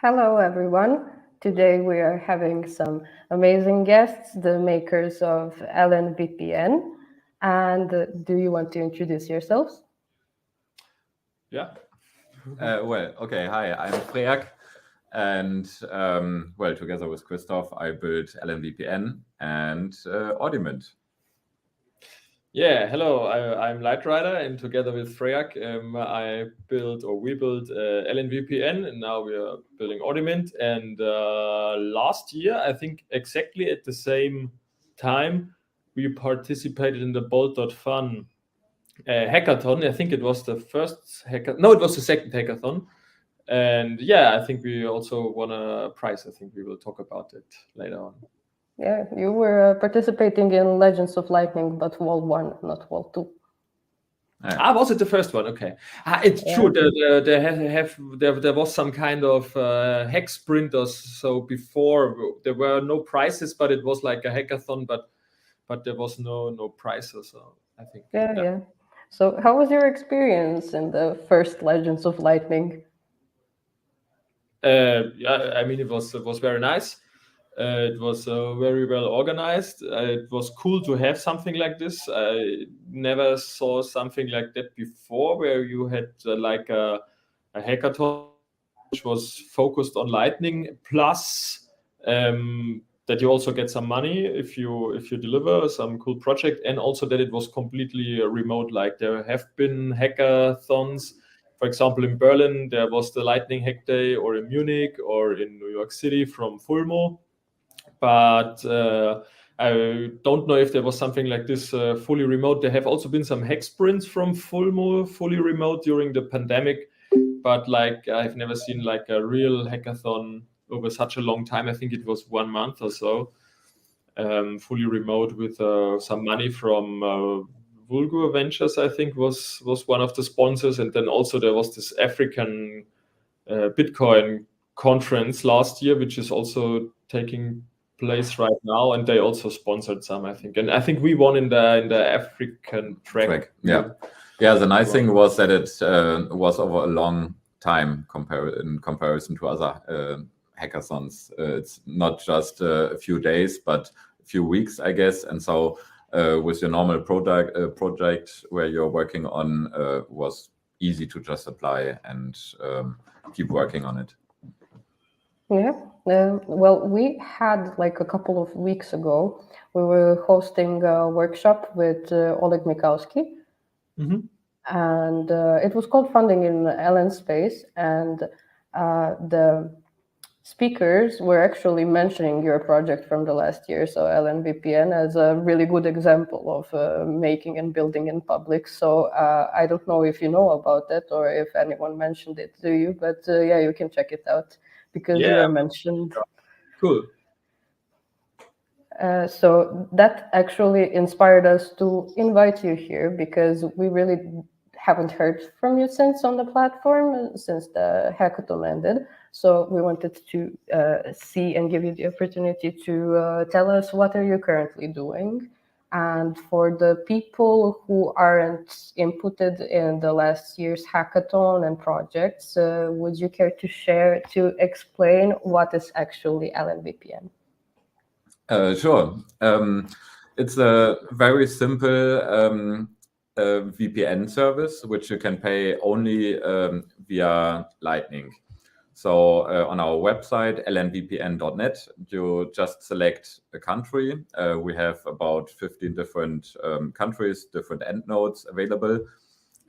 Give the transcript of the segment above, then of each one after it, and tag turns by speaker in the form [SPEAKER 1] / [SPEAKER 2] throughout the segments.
[SPEAKER 1] Hello, everyone. Today we are having some amazing guests, the makers of LN VPN. And do you want to introduce yourselves?
[SPEAKER 2] Yeah. Okay. Hi, I'm Freerk. And together with Christoph, I built LN VPN and Audiment.
[SPEAKER 3] Yeah, hello, I'm Lightrider, and together with Freerk, we built LN VPN, and now we are building Audiment. And last year, I think exactly at the same time, we participated in the Bolt.fun hackathon. I think it was the first hackathon. No, it was the second hackathon. And yeah, I think we also won a prize. I think we will talk about it later on.
[SPEAKER 1] Yeah, you were participating in Legends of Lightning, but Wall 1, not Wall 2.
[SPEAKER 3] Was it the first one? Okay. It's true. There was some kind of hack sprint or so before. There were no prizes, but it was like a hackathon, but there was no prizes. So I think.
[SPEAKER 1] Yeah. So how was your experience in the first Legends of Lightning?
[SPEAKER 3] I mean, it was very nice. It was very well organized. It was cool to have something like this. I never saw something like that before, where you had like a hackathon which was focused on Lightning, plus that you also get some money if you deliver some cool project, and also that it was completely remote. Like there have been hackathons. For example, in Berlin, there was the Lightning Hack Day, or in Munich, or in New York City from Fulmo. But I don't know if there was something like this fully remote. There have also been some hack sprints from Fulmo fully remote during the pandemic, but like I've never seen like a real hackathon over such a long time. I think it was 1 month or so, fully remote with some money from Fulgur Ventures, I think was one of the sponsors. And then also there was this African Bitcoin conference last year, which is also taking place right now, and they also sponsored some, I think. And I think we won in the African track.
[SPEAKER 2] Yeah. The nice thing was that it was over a long time in comparison to other hackathons. It's not just a few days, but a few weeks, I guess. And so with your normal project where you're working on was easy to just apply and keep working on it.
[SPEAKER 1] Yeah. Well, we had like a couple of weeks ago, we were hosting a workshop with Oleg Mikowski.
[SPEAKER 3] Mm-hmm.
[SPEAKER 1] And it was called Funding in LN Space. And the speakers were actually mentioning your project from the last year, so LN VPN, as a really good example of making and building in public. So I don't know if you know about that or if anyone mentioned it to you, but yeah, you can check it out because you are mentioned.
[SPEAKER 3] Cool.
[SPEAKER 1] So that actually inspired us to invite you here, because we really haven't heard from you since on the platform, since the hackathon ended. So we wanted to see and give you the opportunity to tell us what are you currently doing. And for the people who aren't inputted in the last year's hackathon and projects, would you care to explain what is actually LN VPN?
[SPEAKER 2] Sure. It's a very simple VPN service, which you can pay only via Lightning. So on our website, lnvpn.net, you just select a country. We have about 15 different countries, different end nodes available.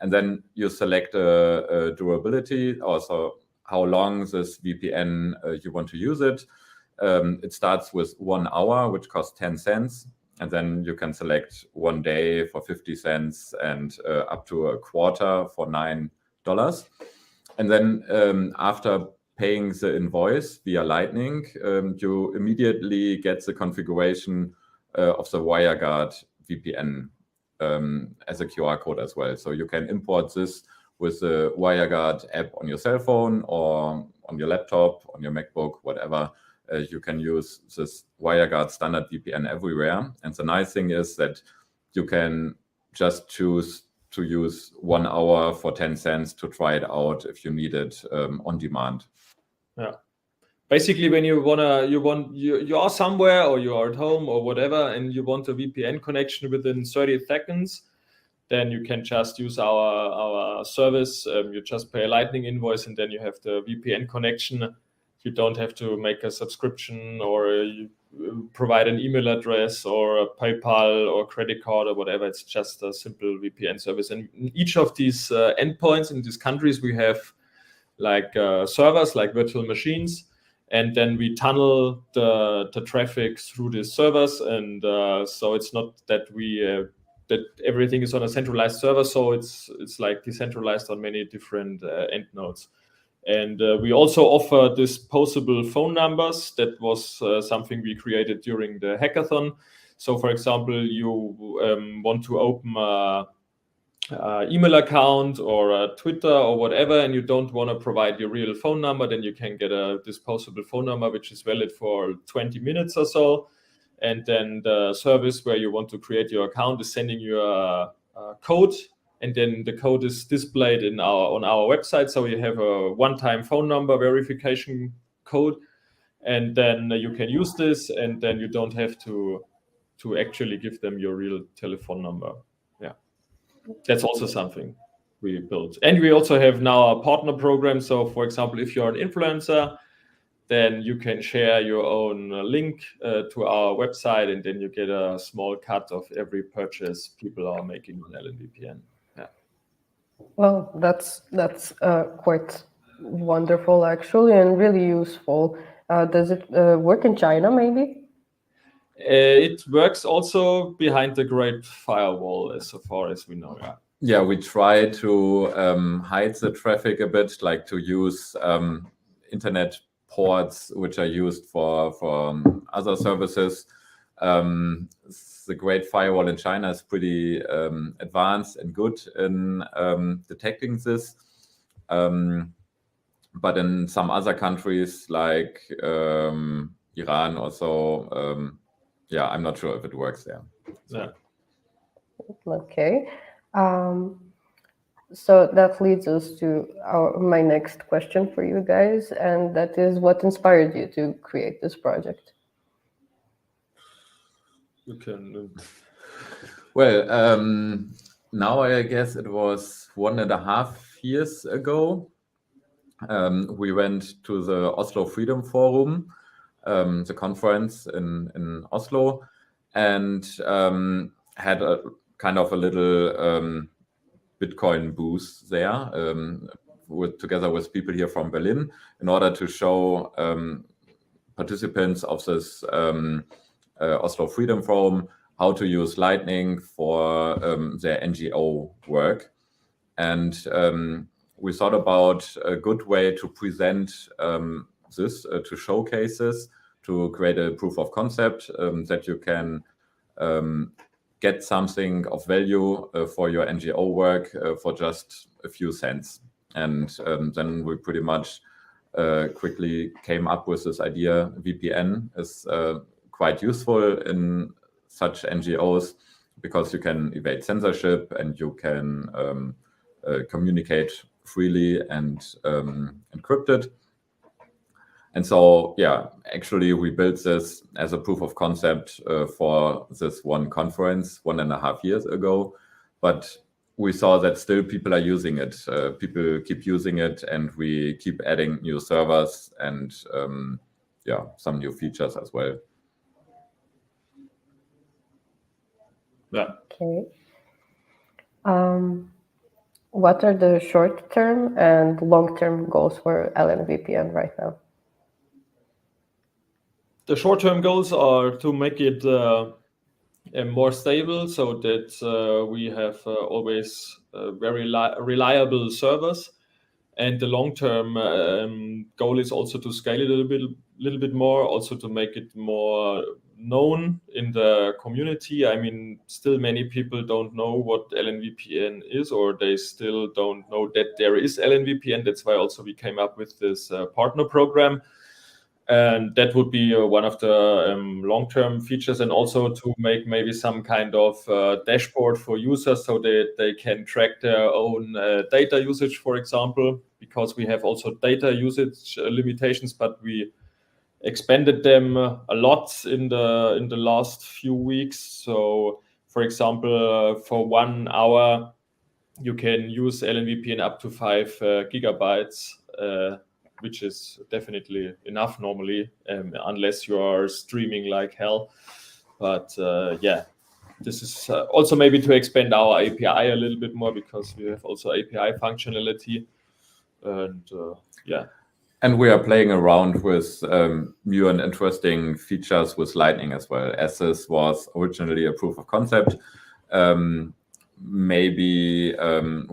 [SPEAKER 2] And then you select a durability, also how long this VPN you want to use it. It starts with 1 hour, which costs 10 cents. And then you can select 1 day for 50 cents and up to a quarter for $9. And then after paying the invoice via Lightning, you immediately get the configuration of the WireGuard VPN as a QR code as well. So you can import this with the WireGuard app on your cell phone or on your laptop, on your MacBook, whatever. You can use this WireGuard standard VPN everywhere. And the nice thing is that you can just choose to use 1 hour for 10 cents to try it out if you need it on demand.
[SPEAKER 3] Yeah. basically when you are somewhere or you are at home or whatever, and you want a VPN connection within 30 seconds, then you can just use our service. You just pay a Lightning invoice, and then you have the VPN connection. You don't have to make a subscription, or you provide an email address or a PayPal or credit card or whatever. It's just a simple VPN service. And in each of these endpoints in these countries, we have like servers, like virtual machines, and then we tunnel the traffic through these servers. And so it's not that that everything is on a centralized server. So it's like decentralized on many different end nodes. And we also offer disposable phone numbers. That was something we created during the hackathon. So, for example, you want to open a email account or a Twitter or whatever, and you don't want to provide your real phone number, then you can get a disposable phone number, which is valid for 20 minutes or so. And then the service where you want to create your account is sending you a code, and then the code is displayed on our website. So you have a one-time phone number verification code, and then you can use this, and then you don't have to actually give them your real telephone number. Yeah, that's also something we built. And we also have now a partner program. So, for example, if you're an influencer, then you can share your own link to our website, and then you get a small cut of every purchase people are making on LN VPN. Yeah.
[SPEAKER 1] Well, that's quite wonderful, actually, and really useful. Does it work in China, maybe?
[SPEAKER 3] It works also behind the Great Firewall, as far as we know. Yeah.
[SPEAKER 2] Yeah, we try to hide the traffic a bit, like to use internet ports which are used for other services. The Great Firewall in China is pretty advanced and good in detecting this. But in some other countries like Iran also, yeah, I'm not sure if it works there. So.
[SPEAKER 3] Yeah.
[SPEAKER 1] Okay. So that leads us to my next question for you guys, and that is, what inspired you to create this project?
[SPEAKER 3] You can.
[SPEAKER 2] Well, now I guess it was 1.5 years ago. We went to the Oslo Freedom Forum, the conference in Oslo, and had a kind of a little Bitcoin booth there, together with people here from Berlin, in order to show participants of this Oslo Freedom Forum how to use Lightning for their NGO work. And we thought about a good way to present this, to showcase this, to create a proof of concept that you can get something of value for your NGO work for just a few cents. And then we pretty much quickly came up with this idea. VPN is quite useful in such NGOs because you can evade censorship and you can communicate freely and encrypted. And so, yeah, actually we built this as a proof of concept for this one conference 1.5 years ago, but we saw that still people are using it. People keep using it, and we keep adding new servers and yeah, some new features as well.
[SPEAKER 3] Yeah.
[SPEAKER 1] Okay. What are the short-term and long-term goals for LN VPN right now?
[SPEAKER 3] The short-term goals are to make it more stable, so that we have always very reliable servers. And the long-term goal is also to scale it a little bit more, also to make it more known in the community. I mean, still many people don't know what LN VPN is, or they still don't know that there is LN VPN. That's why also we came up with this partner program. And that would be one of the long-term features, and also to make maybe some kind of dashboard for users so that they can track their own data usage, for example, because we have also data usage limitations, but we expanded them a lot in the last few weeks. So, for example, for 1 hour, you can use LN VPN up to 5 gigabytes, which is definitely enough normally, unless you are streaming like hell. But yeah, this is also maybe to expand our API a little bit more, because we have also API functionality. And yeah.
[SPEAKER 2] And we are playing around with new and interesting features with Lightning as well, as this was originally a proof of concept. Maybe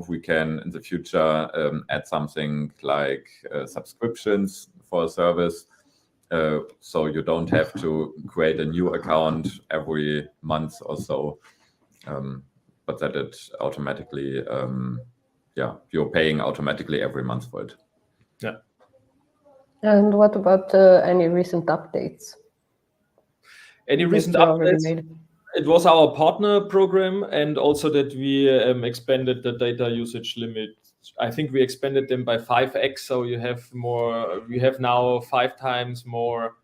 [SPEAKER 2] we can in the future add something like subscriptions for a service, so you don't have to create a new account every month or so, but that it automatically, you're paying automatically every month for it.
[SPEAKER 3] Yeah.
[SPEAKER 1] And what about any recent updates?
[SPEAKER 3] Any recent
[SPEAKER 1] that you already
[SPEAKER 3] updates?
[SPEAKER 1] made?
[SPEAKER 3] It was our partner program, and also that we expanded the data usage limit. I think we expanded them by 5x, so you have more. We have now 5 times more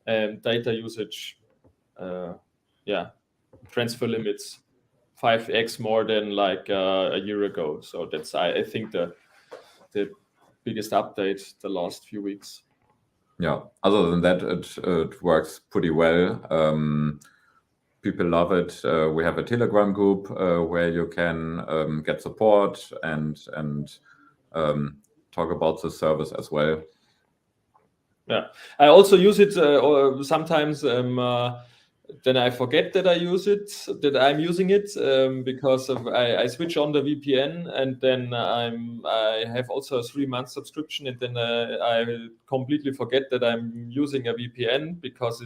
[SPEAKER 3] data usage. Transfer limits, 5x more than like a year ago. So that's I think the biggest update the last few weeks.
[SPEAKER 2] Yeah. Other than that, it works pretty well. People love it. We have a Telegram group where you can get support and talk about the service as well.
[SPEAKER 3] Yeah, I also use it or sometimes. Then I forget that I use it, that I'm using it, because I switch on the VPN, and then I have also a 3-month subscription, and then I completely forget that I'm using a VPN, because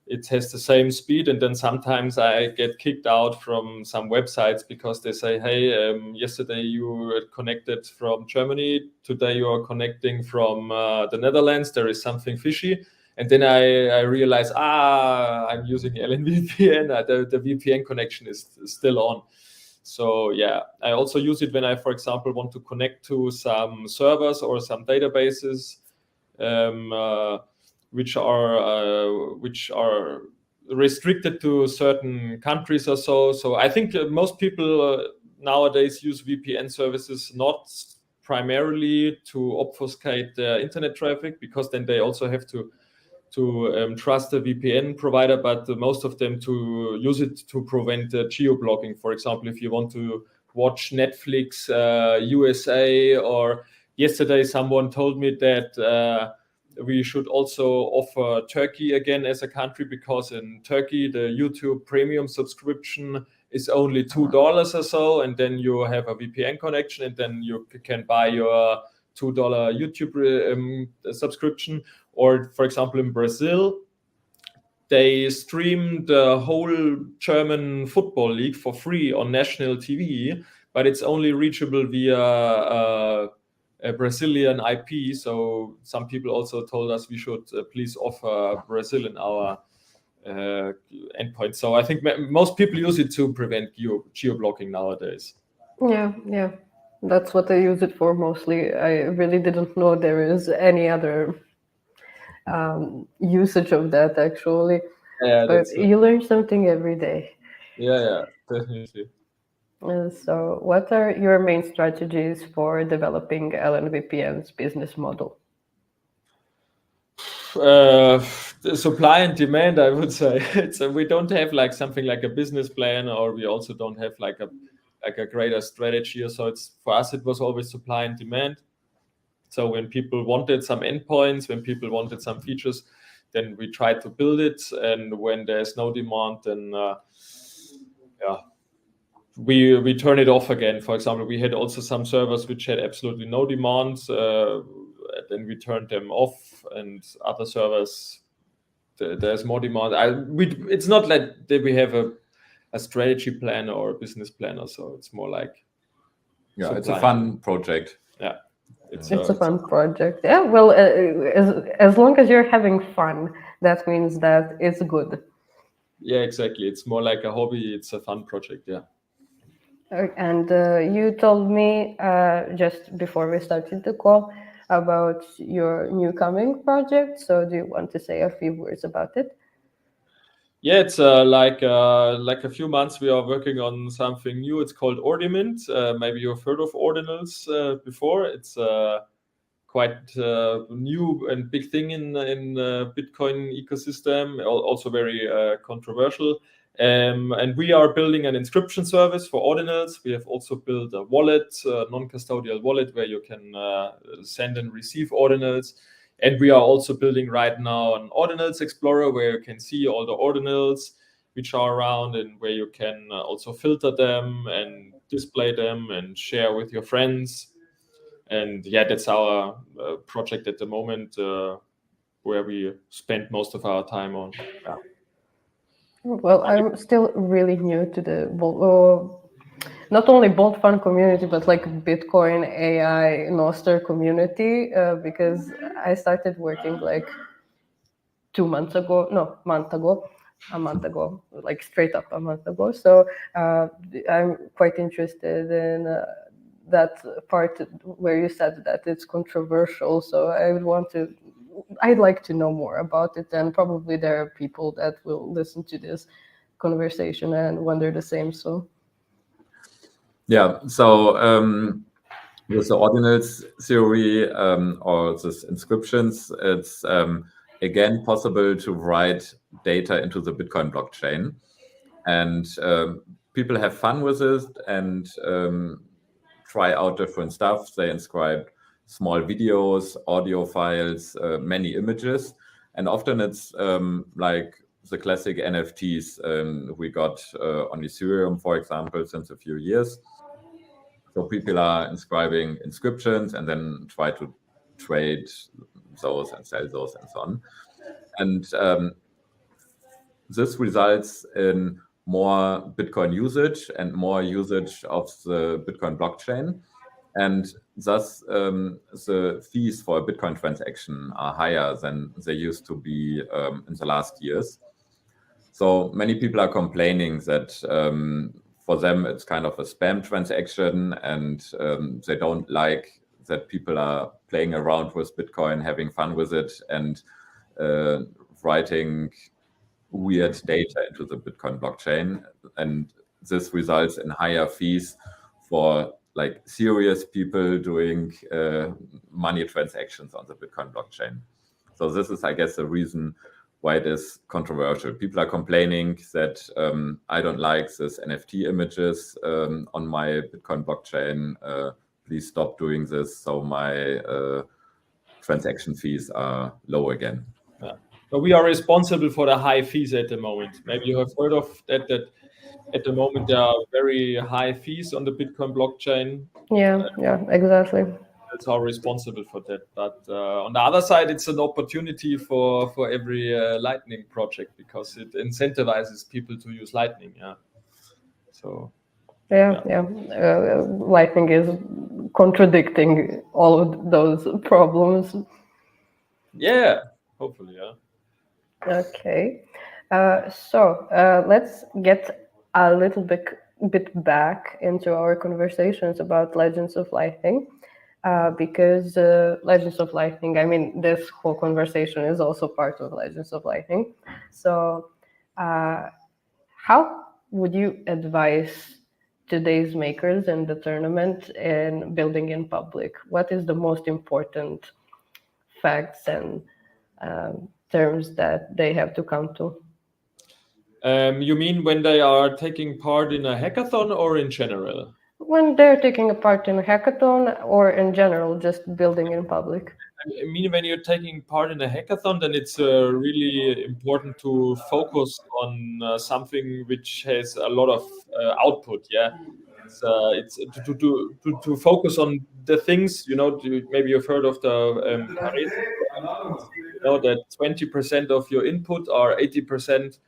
[SPEAKER 3] it has the same speed, and then sometimes I get kicked out from some websites because they say, hey, yesterday you were connected from Germany, today you are connecting from the Netherlands, there is something fishy. And then I realize, I'm using LN VPN, the VPN connection is still on. So yeah, I also use it when I, for example, want to connect to some servers or some databases, which are restricted to certain countries or so. So I think most people nowadays use VPN services not primarily to obfuscate their internet traffic, because then they also have to trust the VPN provider, but most of them to use it to prevent geo-blocking. For example, if you want to watch Netflix USA, or yesterday someone told me that we should also offer Turkey again as a country, because in Turkey the YouTube premium subscription is only $2 or so, and then you have a VPN connection, and then you can buy your $2 YouTube subscription. Or, for example, in Brazil, they stream the whole German football league for free on national TV, but it's only reachable via a Brazilian IP. So some people also told us we should please offer Brazil in our endpoint. So I think most people use it to prevent geo-blocking nowadays.
[SPEAKER 1] Yeah. That's what I use it for mostly. I really didn't know there is any other usage of that, actually.
[SPEAKER 3] Yeah,
[SPEAKER 1] But you learn something every day.
[SPEAKER 3] Yeah, definitely.
[SPEAKER 1] So what are your main strategies for developing LN VPN's business model?
[SPEAKER 3] The supply and demand, I would say. We don't have like something like a business plan, or we also don't have like a greater strategy. So it's, for us, it was always supply and demand. So when people wanted some endpoints, when people wanted some features, then we tried to build it. And when there's no demand, then we turn it off again. For example, we had also some servers which had absolutely no demand. Then we turned them off, and other servers, there's more demand. It's not like that we have a strategy plan or a business plan or so. It's more like
[SPEAKER 2] it's a fun project.
[SPEAKER 3] Yeah.
[SPEAKER 1] It's a fun project. Yeah, well, as long as you're having fun, that means that it's good.
[SPEAKER 3] Yeah, exactly. It's more like a hobby. It's a fun project, yeah.
[SPEAKER 1] And you told me just before we started the call about your new coming project. So do you want to say a few words about it?
[SPEAKER 3] Yeah, it's like a few months we are working on something new. It's called Ordinment. Maybe you've heard of ordinals before. It's quite new and big thing in Bitcoin ecosystem. Also very controversial. And we are building an inscription service for ordinals. We have also built a wallet, a non-custodial wallet, where you can send and receive ordinals. And we are also building right now an ordinals explorer, where you can see all the ordinals which are around, and where you can also filter them and display them and share with your friends. And yeah, that's our project at the moment, where we spend most of our time on. Yeah.
[SPEAKER 1] Well, I'm still really new to the not only Bolt Fund community, but like Bitcoin AI Noster community, because I started working like 2 months ago, no, a month ago, like straight up a month ago. So I'm quite interested in that part where you said that it's controversial. So I'd like to know more about it, and probably there are people that will listen to this conversation and wonder the same. So
[SPEAKER 2] yeah, so with the ordinals theory or this inscriptions, it's again possible to write data into the Bitcoin blockchain, and people have fun with it and try out different stuff. They inscribe small videos, audio files, many images, and often it's like the classic NFTs we got on Ethereum, for example, since a few years. So people are inscribing inscriptions and then try to trade those and sell those and so on. And this results in more Bitcoin usage and more usage of the Bitcoin blockchain. And thus, the fees for a Bitcoin transaction are higher than they used to be in the last years. So many people are complaining that for them it's kind of a spam transaction, and they don't like that people are playing around with Bitcoin, having fun with it, and writing weird data into the Bitcoin blockchain. And this results in higher fees for like serious people doing money transactions on the Bitcoin blockchain. So this is, I guess, the reason why it is controversial. People are complaining that I don't like this NFT images on my Bitcoin blockchain. Please stop doing this, so my transaction fees are low again.
[SPEAKER 3] Yeah. But we are responsible for the high fees at the moment. Maybe you have heard of that at the moment there are very high fees on the Bitcoin blockchain.
[SPEAKER 1] yeah, exactly.
[SPEAKER 3] That's how responsible for that. But on the other side, it's an opportunity for every Lightning project, because it incentivizes people to use Lightning. Yeah. So.
[SPEAKER 1] Yeah. Lightning is contradicting all of those problems.
[SPEAKER 3] Yeah, hopefully, yeah.
[SPEAKER 1] Okay, so let's get a little bit back into our conversations about Legends of Lightning, because Legends of Lightning, I mean, this whole conversation is also part of Legends of Lightning. So how would you advise today's makers in the tournament in building in public? What is the most important facts and terms that they have to come to?
[SPEAKER 3] You mean when they are taking part in a hackathon, or in general?
[SPEAKER 1] When they're taking a part in a hackathon, or in general, just building in public?
[SPEAKER 3] I mean, when you're taking part in a hackathon, then it's really important to focus on something which has a lot of output. Yeah, it's to focus on the things, maybe you've heard of the Pareto, that 20% of your input are 80%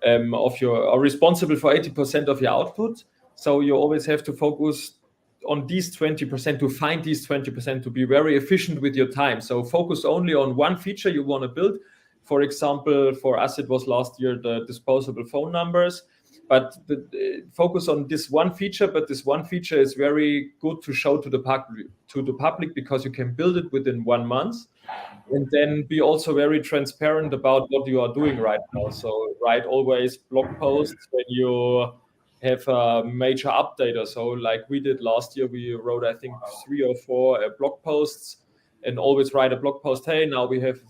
[SPEAKER 3] are responsible for 80% of your output. So you always have to focus on these 20%, to find these 20%, to be very efficient with your time. So focus only on one feature you want to build. For example, for us, it was last year the disposable phone numbers. but focus on this one feature. But this one feature is very good to show to the public because you can build it within 1 month, and then be also very transparent about what you are doing right now. So write always blog posts when you have a major update or so. Like we did last year, we wrote I think 3 or 4 blog posts. And always write a blog post. Hey, now we have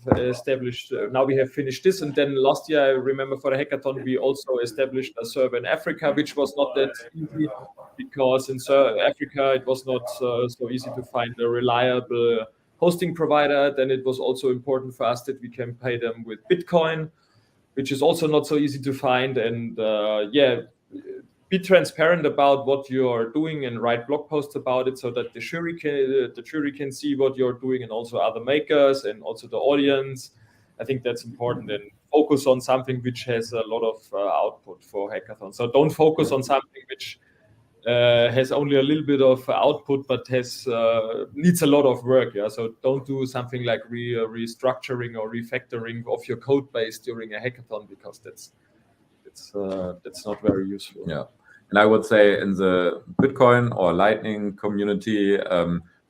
[SPEAKER 3] now we have finished this. And then last year, I remember for the hackathon, we also established a server in Africa, which was not that easy because in Africa it was not so easy to find a reliable hosting provider. Then it was also important for us that we can pay them with Bitcoin, which is also not so easy to find. And be transparent about what you're doing and write blog posts about it so that the jury can see what you're doing, and also other makers and also the audience. I think that's important, and focus on something which has a lot of output for hackathon. So don't focus on something which has only a little bit of output but has needs a lot of work. Yeah, so don't do something like restructuring or refactoring of your code base during a hackathon, because that's not very useful.
[SPEAKER 2] Yeah. And I would say in the Bitcoin or Lightning community,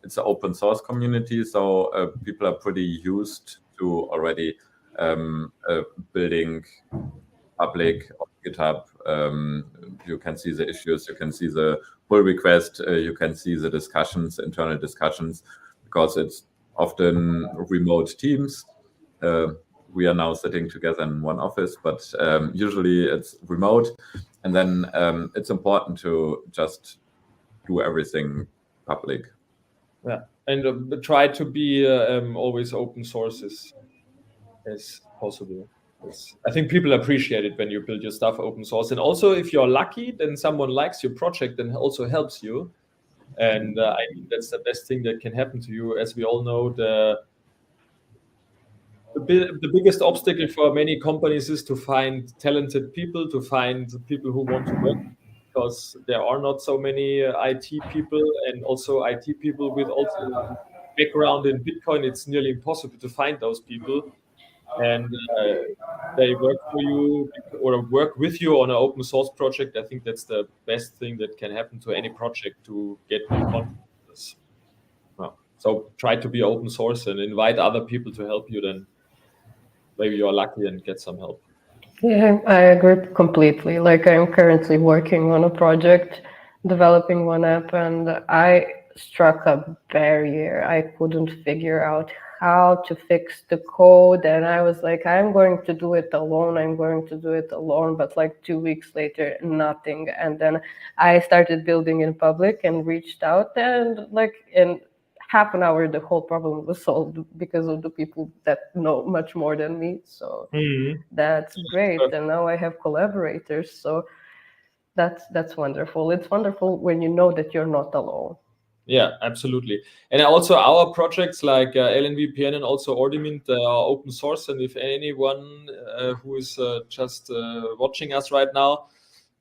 [SPEAKER 2] it's an open source community. So people are pretty used to already building public on GitHub. You can see the issues, you can see the pull request, you can see the discussions, internal discussions, because it's often remote teams. We are now sitting together in one office, but usually it's remote. And then it's important to just do everything public.
[SPEAKER 3] Yeah, and try to be always open sources as possible. I think people appreciate it when you build your stuff open source. And also, if you're lucky, then someone likes your project and also helps you. And I think that's the best thing that can happen to you. As we all know, the biggest obstacle for many companies is to find talented people, to find people who want to work, because there are not so many IT people, and also IT people with also background in Bitcoin. It's nearly impossible to find those people, and they work for you or work with you on an open source project. I think that's the best thing that can happen to any project to get new contributors. So try to be open source and invite other people to help you. Then maybe you're lucky and get some help.
[SPEAKER 1] Yeah, I agree completely. Like, I'm currently working on a project, developing one app, and I struck a barrier. I couldn't figure out how to fix the code, and I was like, I'm going to do it alone. But like 2 weeks later, nothing. And then I started building in public and reached out, and like in half an hour the whole problem was solved because of the people that know much more than me. So that's great. And now I have collaborators, so that's wonderful. It's wonderful when you know that you're not alone.
[SPEAKER 3] Yeah, absolutely. And also our projects like LN VPN and also Ordimint are open source, and if anyone who is just watching us right now,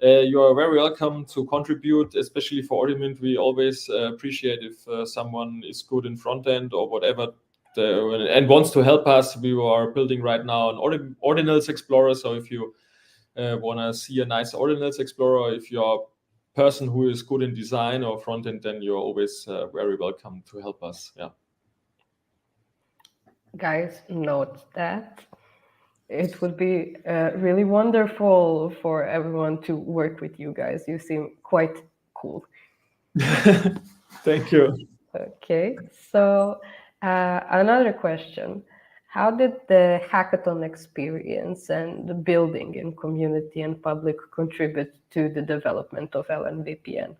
[SPEAKER 3] you are very welcome to contribute, especially for Ordimint. We always appreciate if someone is good in front end or whatever and wants to help us. We are building right now an Ordinals Explorer. So if you want to see a nice Ordinals Explorer, if you're a person who is good in design or front end, then you're always very welcome to help us. Yeah.
[SPEAKER 1] Guys, note that. It would be really wonderful for everyone to work with you guys. You seem quite cool.
[SPEAKER 3] Thank you.
[SPEAKER 1] Okay, so another question. How did the hackathon experience and the building in community and public contribute to the development of LN VPN?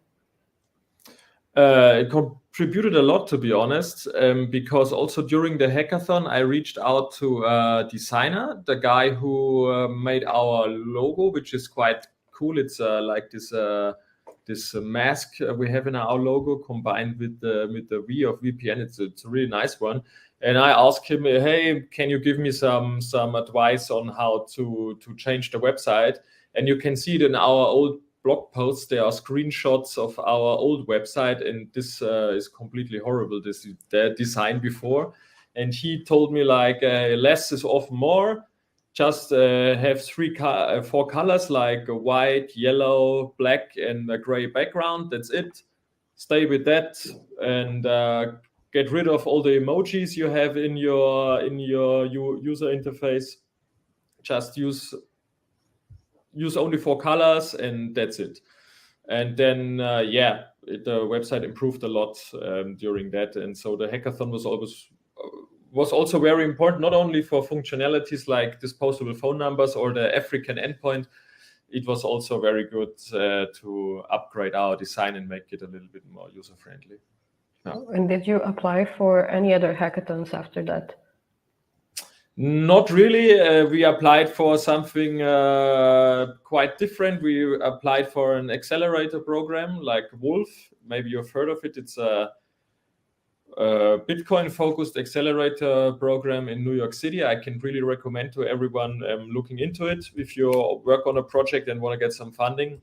[SPEAKER 3] It contributed a lot, to be honest, because also during the hackathon, I reached out to a designer, the guy who made our logo, which is quite cool. It's like this mask we have in our logo combined with the V of VPN. It's a really nice one. And I asked him, hey, can you give me some advice on how to change the website? And you can see it in our old blog posts. There are screenshots of our old website, and this is completely horrible. This is the design before. And he told me like less is often more. just have four colors like a white, yellow, black, and a gray background. That's it. Stay with that and get rid of all the emojis you have in your user interface. Just use only four colors, and that's it. And then the website improved a lot during that, and so the hackathon was also very important, not only for functionalities like disposable phone numbers or the African endpoint. It was also very good to upgrade our design and make it a little bit more user friendly. Yeah.
[SPEAKER 1] And did you apply for any other hackathons after that?
[SPEAKER 3] Not really. We applied for something quite different. We applied for an accelerator program like Wolf. Maybe you've heard of it. It's a Bitcoin-focused accelerator program in New York City. I can really recommend to everyone looking into it if you work on a project and want to get some funding.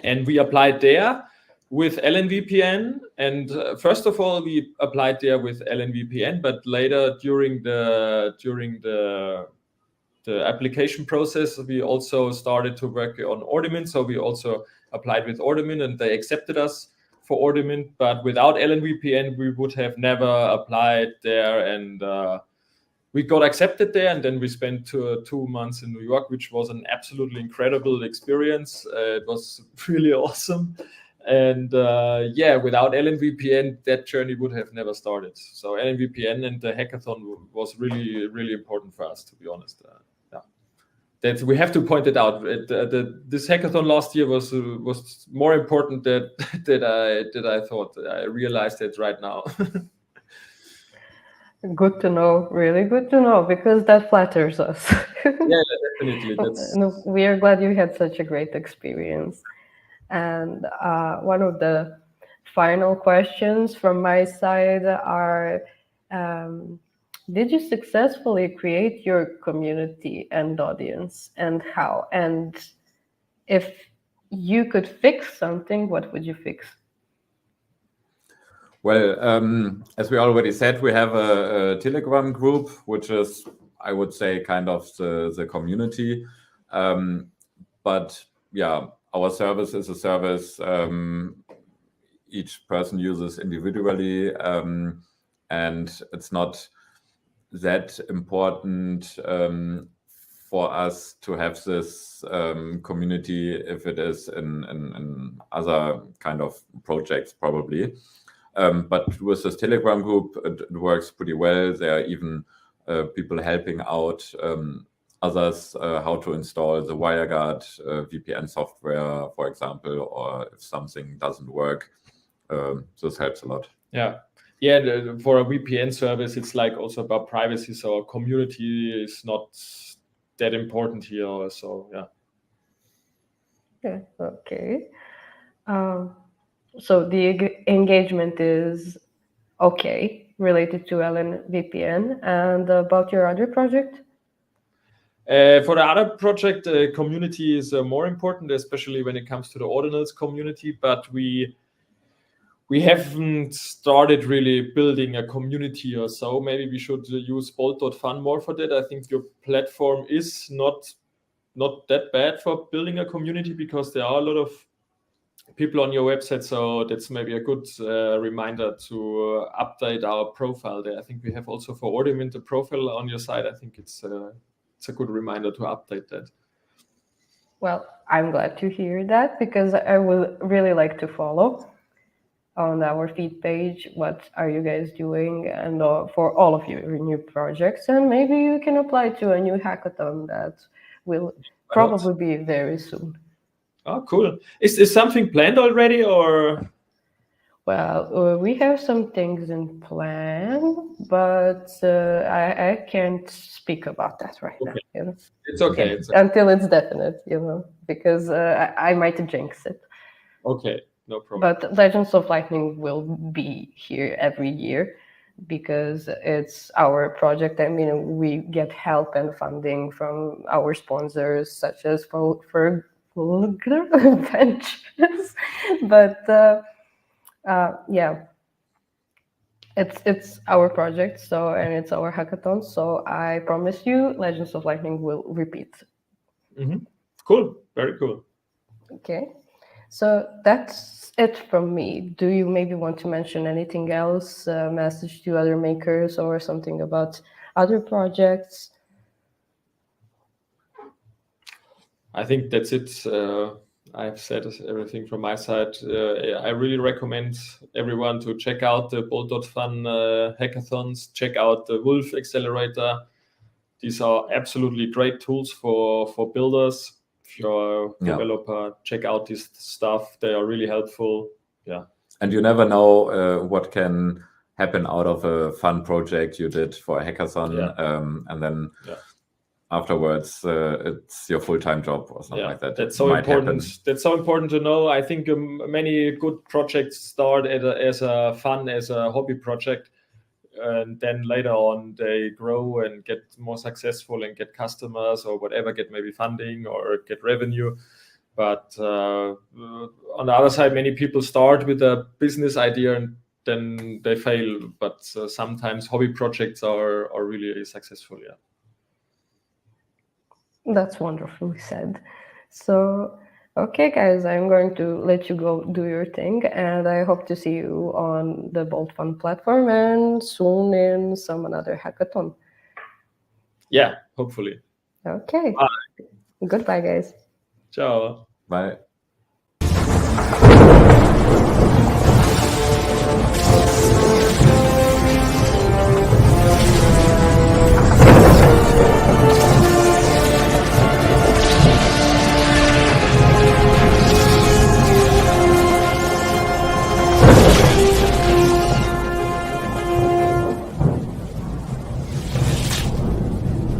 [SPEAKER 3] And we applied there with LN VPN. And first of all, we applied there with LN VPN, but later during the application process, we also started to work on Ornament. So we also applied with Ornament, and they accepted us for Ornament. But without LN VPN, we would have never applied there. And we got accepted there, and then we spent 2 months in New York, which was an absolutely incredible experience. It was really awesome. And without LN VPN, that journey would have never started. So LN VPN and the hackathon was really, really important for us, to be honest. That we have to point it out. This hackathon last year was more important than I thought. I realized it right now.
[SPEAKER 1] Good to know, really good to know, because that flatters us.
[SPEAKER 3] Yeah, definitely.
[SPEAKER 1] We are glad you had such a great experience. And one of the final questions from my side are, did you successfully create your community and audience, and how? And if you could fix something, what would you fix?
[SPEAKER 2] Well, as we already said, we have a Telegram group, which is, I would say, kind of the community. But yeah, our service is a service each person uses individually, and it's not that important for us to have this community if it is in other kind of projects, probably. But with this Telegram group, it works pretty well. There are even people helping out others how to install the WireGuard VPN software, for example, or if something doesn't work. This helps a lot.
[SPEAKER 3] Yeah. For a VPN service, it's like also about privacy. So a community is not that important here. So
[SPEAKER 1] yeah. Okay. So the engagement is okay related to LN VPN. And about your other project?
[SPEAKER 3] For the other project, community is more important, especially when it comes to the ordinals community. But we haven't started really building a community or so. Maybe we should use bolt.fun more for that. I think your platform is not that bad for building a community, because there are a lot of people on your website. So that's maybe a good reminder to update our profile there. I think we have also for Ornament a profile on your site. I think it's a good reminder to update that.
[SPEAKER 1] Well, I'm glad to hear that, because I would really like to follow on our feed page what are you guys doing, and for all of your new projects, and maybe you can apply to a new hackathon that will probably be very soon.
[SPEAKER 3] Oh, cool. Is something planned already, or?
[SPEAKER 1] Well, we have some things in plan, but I can't speak about that right now. You know?
[SPEAKER 3] It's okay.
[SPEAKER 1] Yeah, until it's definite, because I might jinx it.
[SPEAKER 3] Okay. No problem.
[SPEAKER 1] But Legends of Lightning will be here every year because it's our project. I mean, we get help and funding from our sponsors, such as Fulgur Ventures. But yeah, it's our project, so, and it's our hackathon. So I promise you, Legends of Lightning will repeat.
[SPEAKER 3] Cool, very cool.
[SPEAKER 1] Okay, so that's it from me. Do you maybe want to mention anything else, message to other makers or something about other projects?
[SPEAKER 3] I think that's it. I've said everything from my side. I really recommend everyone to check out the Bolt.fun hackathons, check out the Wolf Accelerator. These are absolutely great tools for builders. If you're a developer, check out this stuff. They are really helpful. Yeah.
[SPEAKER 2] And you never know what can happen out of a fun project you did for a hackathon, and then afterwards it's your full-time job or something like that.
[SPEAKER 3] That's so important. That's so important to know. I think many good projects start as a hobby project, and then later on they grow and get more successful and get customers or whatever, get maybe funding or get revenue. But on the other side, many people start with a business idea and then they fail. But sometimes hobby projects are really successful. Yeah.
[SPEAKER 1] That's wonderfully said. So, okay, guys, I'm going to let you go do your thing, and I hope to see you on the Bolt.fun platform and soon in some another hackathon.
[SPEAKER 3] Yeah, hopefully.
[SPEAKER 1] Okay.
[SPEAKER 3] Bye.
[SPEAKER 1] Goodbye, guys.
[SPEAKER 3] Ciao.
[SPEAKER 2] Bye.